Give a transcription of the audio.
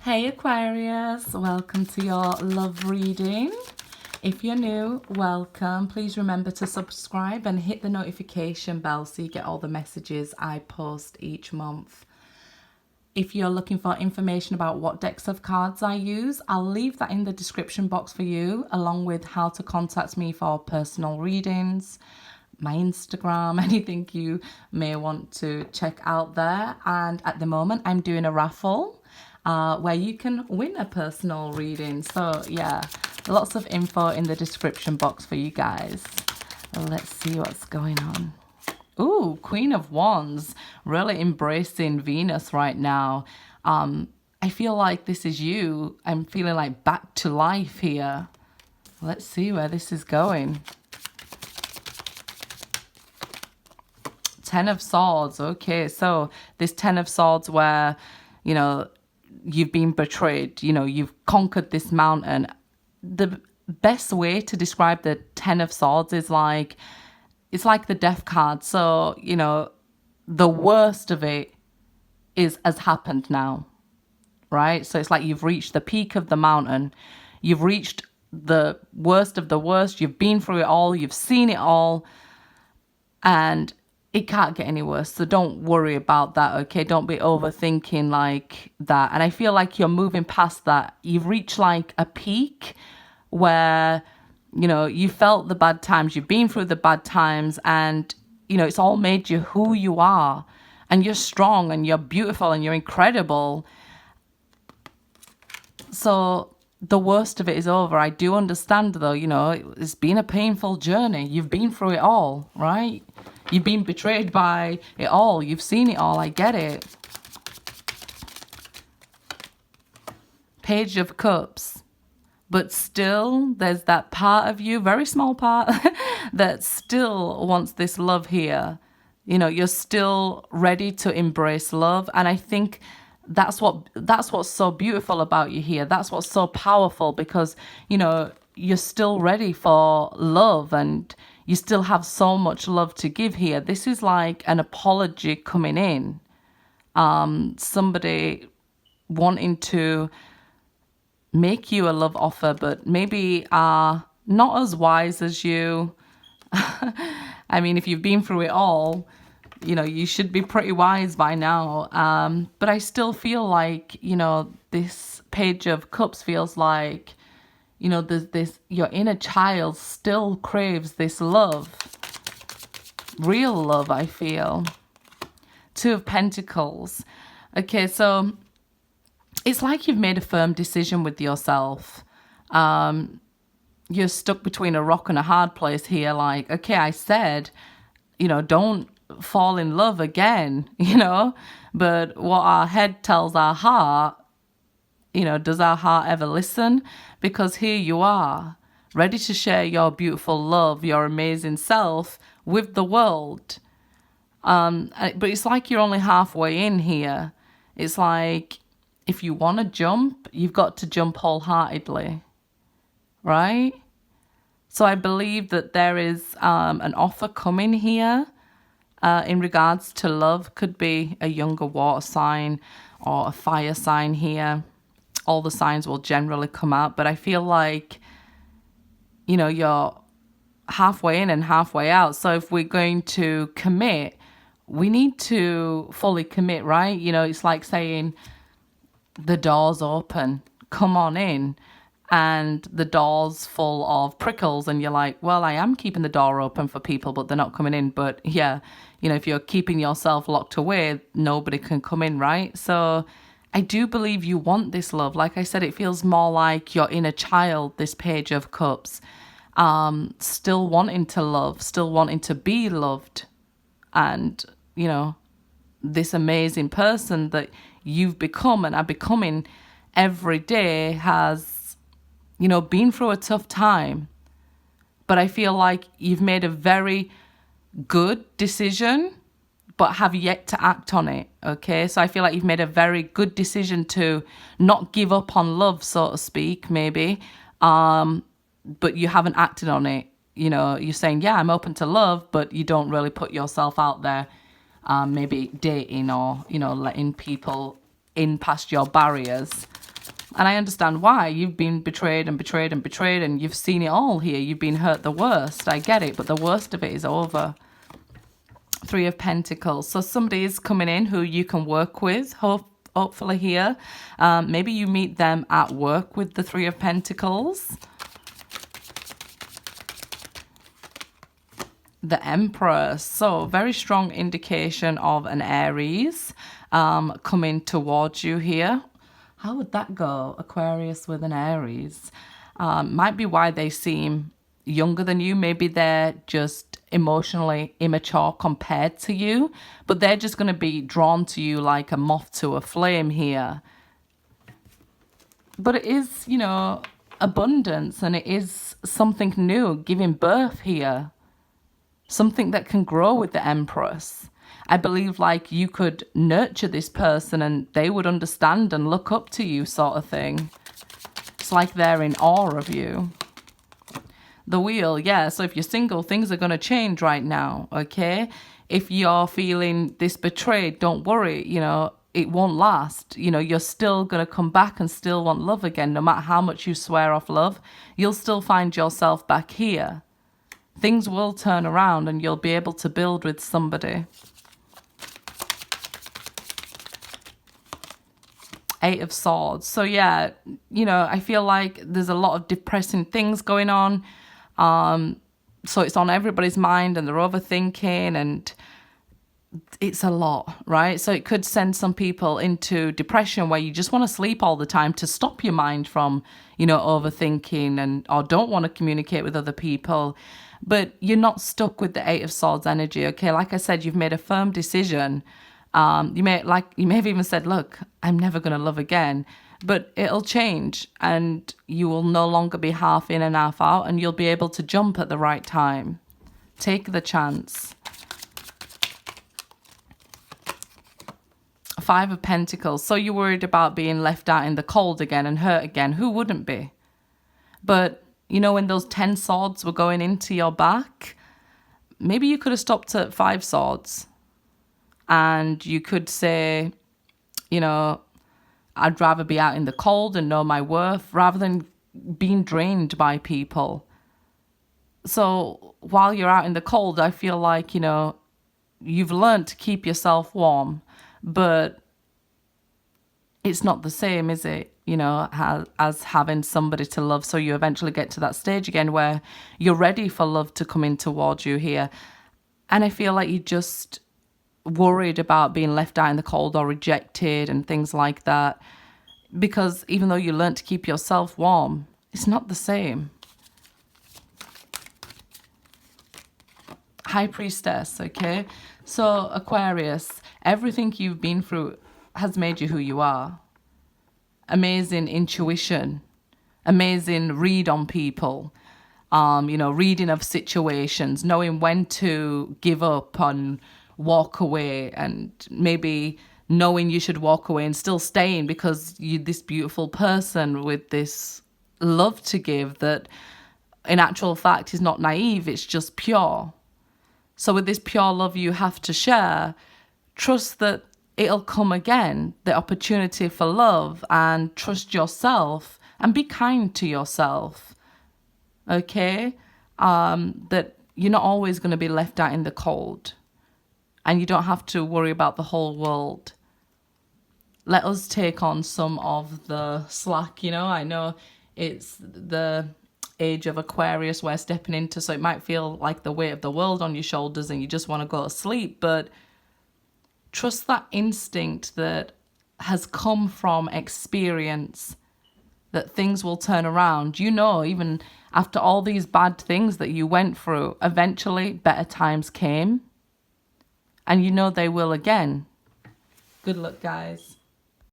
Hey Aquarius, welcome to your love reading. If you're new, welcome. Please remember to subscribe and hit the notification bell so you get all the messages I post each month. If you're looking for information about what decks of cards I use, I'll leave that in the description box for you, along with how to contact me for personal readings, my Instagram, anything you may want to check out there. And at the moment, I'm doing a raffle where you can win a personal reading. So yeah, lots of info in the description box for you guys. Let's see what's going on. Ooh, Queen of Wands, really embracing Venus right now. I feel like this is you. I'm feeling like back to life here. Let's see where this is going. Ten of Swords. Okay, so this Ten of Swords where, you know, you've been betrayed, you know, you've conquered this mountain. The best way to describe the Ten of Swords is like, it's like the Death card. So, you know, the worst of it has happened now, right? So it's like you've reached the peak of the mountain. You've reached the worst of the worst. You've been through it all. You've seen it all. And it can't get any worse. So don't worry about that, okay? Don't be overthinking like that. And I feel like you're moving past that. You've reached like a peak where, you know, you felt the bad times. You've been through the bad times and, you know, it's all made you who you are. And you're strong and you're beautiful and you're incredible. So the worst of it is over. I do understand though, you know, it's been a painful journey. You've been through it all, right? You've been betrayed by it all. You've seen it all. I get it. Page of Cups. But still, there's that part of you, very small part, that still wants this love here. You know, you're still ready to embrace love. And I think that's what's so beautiful about you here. That's what's so powerful because, you know, you're still ready for love and you still have so much love to give here. This is like an apology coming in. Somebody wanting to make you a love offer, but maybe are not as wise as you. I mean, if you've been through it all, you know, you should be pretty wise by now. But I still feel like, you know, this Page of Cups feels like, you know, there's this, your inner child still craves this love. Real love, I feel. Two of Pentacles. Okay, so it's like you've made a firm decision with yourself. You're stuck between a rock and a hard place here. Like, okay, I said, you know, don't fall in love again, you know. But what our head tells our heart, you know, does our heart ever listen? Because here you are, ready to share your beautiful love, your amazing self with the world. But it's like you're only halfway in here. It's like if you want to jump, you've got to jump wholeheartedly, right? So I believe that there is an offer coming here in regards to love. Could be a younger water sign or a fire sign here. All the signs will generally come out, but I feel like, you know, you're halfway in and halfway out. So if we're going to commit, we need to fully commit, right? You know, it's like saying the door's open, come on in, and the door's full of prickles and you're like, well, I am keeping the door open for people, but they're not coming in. But yeah, you know, if you're keeping yourself locked away, nobody can come in, right? So I do believe you want this love. Like I said, it feels more like your inner child, this Page of Cups, still wanting to love, still wanting to be loved. And, you know, this amazing person that you've become and are becoming every day has, you know, been through a tough time. But I feel like you've made a very good decision, but have yet to act on it, okay? So I feel like you've made a very good decision to not give up on love, so to speak, maybe, but you haven't acted on it. You know, you're saying, yeah, I'm open to love, but you don't really put yourself out there, maybe dating or, you know, letting people in past your barriers. And I understand why. You've been betrayed and betrayed and betrayed, and you've seen it all here. You've been hurt the worst. I get it, but the worst of it is over. Three of Pentacles. So somebody is coming in who you can work with, hopefully here. Maybe you meet them at work with the Three of Pentacles. The Empress. So very strong indication of an Aries coming towards you here. How would that go? Aquarius with an Aries. Might be why they seem younger than you. Maybe they're just emotionally immature compared to you, but they're just going to be drawn to you like a moth to a flame here. But it is, you know, abundance, and it is something new, giving birth here. Something that can grow with the Empress. I believe like you could nurture this person and they would understand and look up to you, sort of thing. It's like they're in awe of you. The Wheel, yeah, so if you're single, things are going to change right now, okay? If you're feeling this betrayed, don't worry, you know, it won't last. You know, you're still going to come back and still want love again. No matter how much you swear off love, you'll still find yourself back here. Things will turn around and you'll be able to build with somebody. Eight of Swords. So yeah, you know, I feel like there's a lot of depressing things going on. So it's on everybody's mind and they're overthinking and it's a lot, right? So it could send some people into depression where you just want to sleep all the time to stop your mind from, you know, overthinking and or don't want to communicate with other people. But you're not stuck with the Eight of Swords energy, okay? Like I said, you've made a firm decision. You may have even said, look, I'm never going to love again. But it'll change and you will no longer be half in and half out and you'll be able to jump at the right time. Take the chance. Five of Pentacles. So you're worried about being left out in the cold again and hurt again. Who wouldn't be? But, you know, when those 10 swords were going into your back, maybe you could have stopped at 5 swords. And you could say, you know, I'd rather be out in the cold and know my worth rather than being drained by people. So while you're out in the cold, I feel like, you know, you've learned to keep yourself warm, but it's not the same, is it? You know, as having somebody to love. So you eventually get to that stage again where you're ready for love to come in towards you here. And I feel like you just worried about being left out in the cold or rejected and things like that, because even though you learned to keep yourself warm, it's not the same. High Priestess, okay? So Aquarius, everything you've been through has made you who you are. Amazing intuition, amazing read on people, you know, reading of situations, knowing when to give up and walk away, and maybe knowing you should walk away and still staying because you're this beautiful person with this love to give that in actual fact is not naive, it's just pure. So with this pure love you have to share, trust that it'll come again, the opportunity for love, and trust yourself and be kind to yourself, okay? That you're not always going to be left out in the cold. And you don't have to worry about the whole world. Let us take on some of the slack, you know. I know it's the age of Aquarius we're stepping into, so it might feel like the weight of the world on your shoulders and you just want to go to sleep. But trust that instinct that has come from experience, that things will turn around. You know, even after all these bad things that you went through, eventually better times came. And you know they will again. Good luck, guys.